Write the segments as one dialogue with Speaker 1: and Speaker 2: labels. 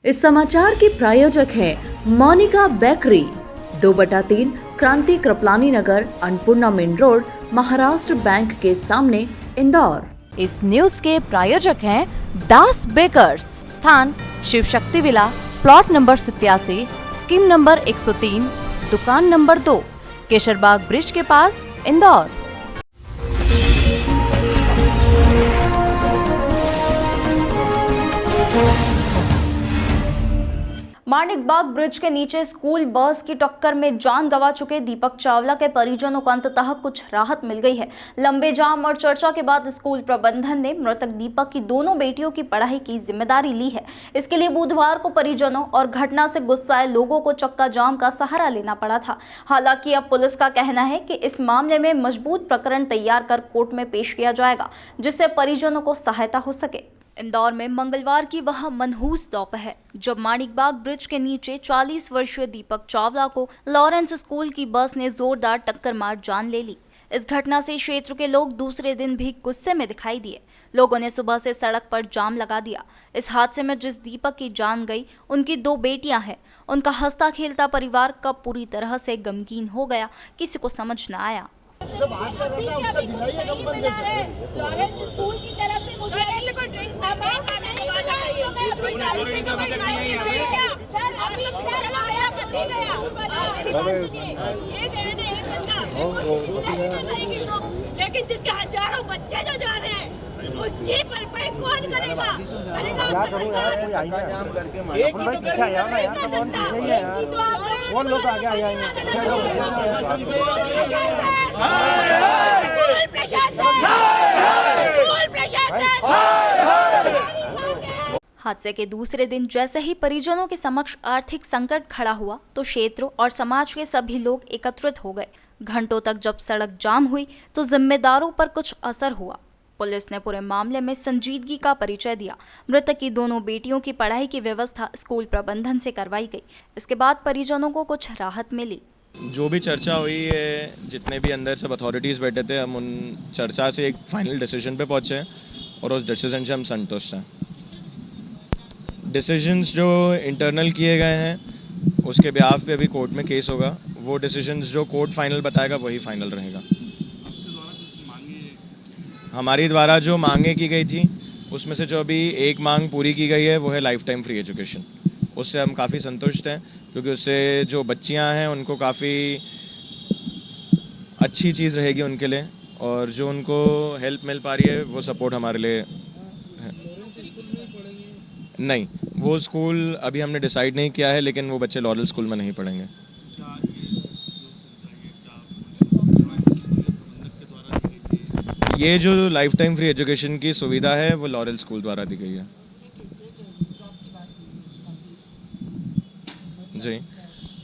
Speaker 1: इस समाचार के प्रायोजक हैं Monika bakery, 2/3 Kranti Kripalani Nagar, Annapurna main road, Maharashtra bank के सामने, इंदौर।
Speaker 2: इस न्यूज के प्रायोजक हैं दास बेकर्स, स्थान Shiv Shakti villa, plot number 87, scheme number 103, दुकान नंबर 2, केशरबाग ब्रिज के पास, इंदौर।
Speaker 3: माणिकबाग ब्रिज के नीचे स्कूल बस की टक्कर में जान गंवा चुके दीपक चावला के परिजनों को अंततः कुछ राहत मिल गई है। लंबे जाम और चर्चा के बाद स्कूल प्रबंधन ने मृतक दीपक की दोनों बेटियों की पढ़ाई की जिम्मेदारी ली है। इसके लिए बुधवार को परिजनों और घटना से गुस्साए लोगों को चक्का जाम का सहारा लेना पड़ा था। हालांकि अब पुलिस का कहना है कि इस मामले में मजबूत प्रकरण तैयार कर कोर्ट में पेश किया जाएगा, जिससे परिजनों को सहायता हो सके। इंदौर में मंगलवार की वह मनहूस दोपहर जब माणिकबाग ब्रिज के नीचे 40 वर्षीय दीपक चावला को लॉरेंस स्कूल की बस ने जोरदार टक्कर मार जान ले ली। इस घटना से क्षेत्र के लोग दूसरे दिन भी गुस्से में दिखाई दिए। लोगों ने सुबह से सड़क पर जाम लगा दिया। इस हादसे में जिस दीपक की जान गई, उनकी 2 बेटियां हैं। उनका हंसता खेलता परिवार कब पूरी तरह से गमगीन हो गया, किसी को समझ न आया।
Speaker 4: सब हाथ कर रहा है, उससे दिलाइए कंपन से लॉरेंस स्कूल की तरफ से मुझे ऐसे कोई ड्रिंक ना मैं नहीं बताइए मैं अपनी गाड़ी से कभी नहीं गया सर अभी क्या आया कभी गया ये गए ने एक घंटा लेकिन जिसके हजारों बच्चे जो जा रहे हैं उसकी भरपाई कौन करेगा? करेगा सरकार। जाम करके एक ही पीछे आया ना यार, कौन पीछे ही है यार, कौन लोग आगे आए हैं? स्कूल प्रशासन।
Speaker 3: हादसे के दूसरे दिन जैसे ही परिजनों के समक्ष आर्थिक संकट खड़ा हुआ तो क्षेत्र और समाज के सभी लोग एकत्रित हो गए। घंटों तक जब सड़क जाम हुई तो जिम्मेदारों पर कुछ असर हुआ। पुलिस ने पूरे मामले में संजीदगी का परिचय दिया। मृतक की दोनों बेटियों की पढ़ाई की व्यवस्था स्कूल प्रबंधन से करवाई गई। इसके बाद परिजनों को कुछ राहत मिली।
Speaker 5: जो भी चर्चा हुई है, जितने भी अंदर सब अथॉरिटीज़ बैठे थे, हम उन चर्चा से एक फाइनल डिसीजन पे पहुंचे और उस डिसीजन से हम संतुष्ट हैं। डिसीजंस जो इंटरनल किए गए हैं उसके बिहाफ पे अभी कोर्ट में केस होगा। वो डिसीजंस जो कोर्ट फाइनल बताएगा वही फाइनल रहेगा। हमारी द्वारा जो मांगे की गई थी उसमें से जो अभी एक मांग पूरी की गई है वो है लाइफ टाइम फ्री एजुकेशन। उससे हम काफ़ी संतुष्ट हैं क्योंकि उससे जो बच्चियां हैं उनको काफ़ी अच्छी चीज़ रहेगी उनके लिए, और जो उनको हेल्प मिल पा रही है वो सपोर्ट हमारे लिए है। नहीं, वो स्कूल अभी हमने डिसाइड नहीं किया है, लेकिन वो बच्चे लॉरेल स्कूल में नहीं पढ़ेंगे। ये जो लाइफ टाइम फ्री एजुकेशन की सुविधा है वो लॉरेल स्कूल द्वारा दी गई है। जी,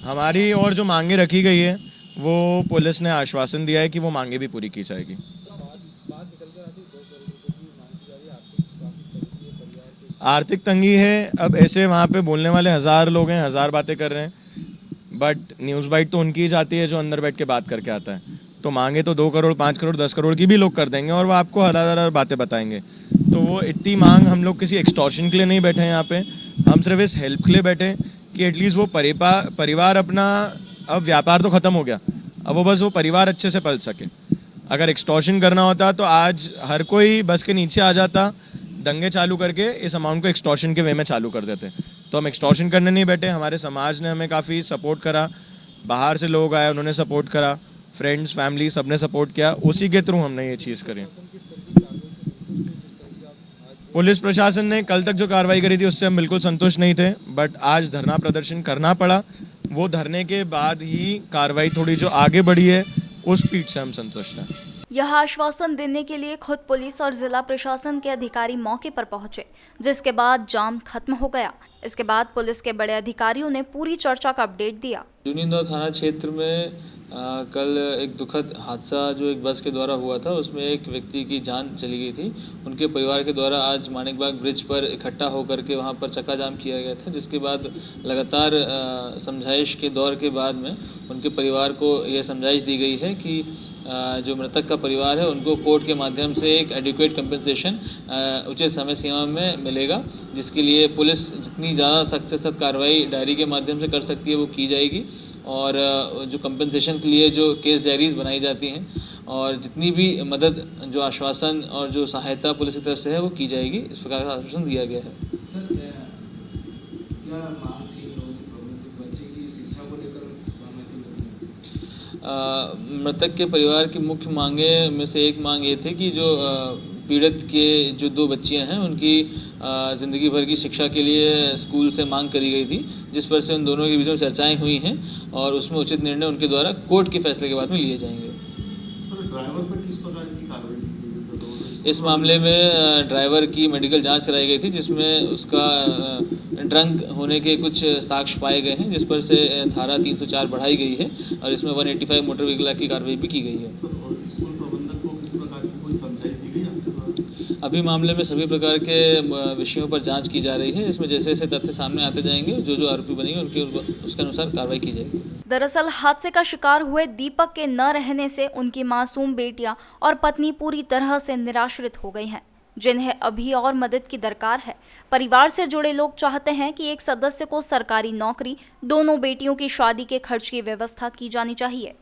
Speaker 5: हमारी और जो मांगे रखी गई है वो पुलिस ने आश्वासन दिया है कि वो मांगे भी पूरी की जाएगी। आर्थिक तंगी है, अब ऐसे वहाँ पे बोलने वाले 1000 लोग हैं, 1000 बातें कर रहे हैं, बट न्यूज़ बाइट तो उनकी ही जाती है जो अंदर बैठ के बात करके आता है। तो मांगे तो 2 करोड़, 5 करोड़, 10 करोड़ की भी लोग कर देंगे और वो आपको हज़ार बातें बताएंगे। तो वो इतनी मांग, हम लोग किसी एक्सटॉर्शन के लिए नहीं बैठे हैं यहाँ पे, हम सिर्फ इस हेल्प के लिए बैठे कि एटलीस्ट वो परिवार अपना, अब व्यापार तो ख़त्म हो गया, अब वो बस वो परिवार अच्छे से पल सके। अगर एक्सटॉर्शन करना होता तो आज हर कोई बस के नीचे आ जाता, दंगे चालू करके इस अमाउंट को एक्सटॉर्शन के वे में चालू कर देते। तो हम एक्सटॉर्शन करने नहीं बैठे। हमारे समाज ने हमें काफ़ी सपोर्ट करा, बाहर से लोग आए उन्होंने सपोर्ट करा, फ्रेंड्स फैमिली सब ने सपोर्ट किया, उसी के थ्रू हमने ये चीज़ करी। पुलिस प्रशासन ने कल तक जो कार्रवाई करी थी उससे हम बिल्कुल संतुष्ट नहीं थे, बट आज धरना प्रदर्शन करना पड़ा। वो धरने के बाद ही कार्रवाई थोड़ी जो आगे बढ़ी है उस स्पीड से हम संतुष्ट हैं।
Speaker 3: यह आश्वासन देने के लिए खुद पुलिस और जिला प्रशासन के अधिकारी मौके पर पहुंचे, जिसके बाद जाम खत्म हो गया। इसके बाद पुलिस के बड़े अधिकारियों ने पूरी चर्चा का अपडेट दिया।
Speaker 6: जूनी इंदौर थाना क्षेत्र में कल एक दुखद हादसा जो एक बस के द्वारा हुआ था, उसमें एक व्यक्ति की जान चली गई थी। उनके परिवार के द्वारा आज माणिकबाग ब्रिज पर इकट्ठा होकर के वहां पर चक्का जाम किया गया था, जिसके बाद लगातार समझाइश के दौर के बाद में उनके परिवार को यह समझाइश दी गई है कि जो मृतक का परिवार है उनको कोर्ट के माध्यम से एक एडिक्वेट कंपनसेशन उचित समय सीमा में मिलेगा, जिसके लिए पुलिस जितनी ज़्यादा सख्त से सख्त कार्रवाई डायरी के माध्यम से कर सकती है वो की जाएगी। और जो कंपनसेशन के लिए जो केस डायरीज बनाई जाती हैं और जितनी भी मदद जो आश्वासन और जो सहायता पुलिस की तरफ से है वो की जाएगी, इस प्रकार का आश्वासन दिया गया है। मृतक के परिवार की मुख्य मांगे में से एक मांग ये थी कि जो पीड़ित के जो 2 बच्चियां हैं उनकी ज़िंदगी भर की शिक्षा के लिए स्कूल से मांग करी गई थी, जिस पर से उन दोनों के बीच में चर्चाएं हुई हैं और उसमें उचित निर्णय उनके द्वारा कोर्ट के फैसले के बाद में लिए जाएंगे।
Speaker 7: ड्राइवर पर किस प्रकार की कार्रवाई?
Speaker 6: इस मामले में ड्राइवर की मेडिकल जांच कराई गई थी, जिसमें उसका ड्रंक होने के कुछ साक्ष्य पाए गए हैं, जिस पर से धारा 304 बढ़ाई गई है और इसमें 185 मोटर व्हीकल एक्ट की कार्रवाई भी की गई है।
Speaker 7: स्कूल प्रबंधक को किस प्रकार की कोई समझाइश दी गई आपके द्वारा?
Speaker 6: अभी मामले में सभी प्रकार के विषयों पर जांच की जा रही है। इसमें जैसे जैसे तथ्य सामने आते जाएंगे, जो जो आरोपी बनेंगे उनके उसके अनुसार कार्रवाई की जाएगी।
Speaker 3: दरअसल हादसे का शिकार हुए दीपक के न रहने से उनकी मासूम बेटियां और पत्नी पूरी तरह से निराश्रित हो गई हैं, जिन्हें अभी और मदद की दरकार है। परिवार से जुड़े लोग चाहते हैं कि एक सदस्य को सरकारी नौकरी, दोनों बेटियों की शादी के खर्च की व्यवस्था की जानी चाहिए।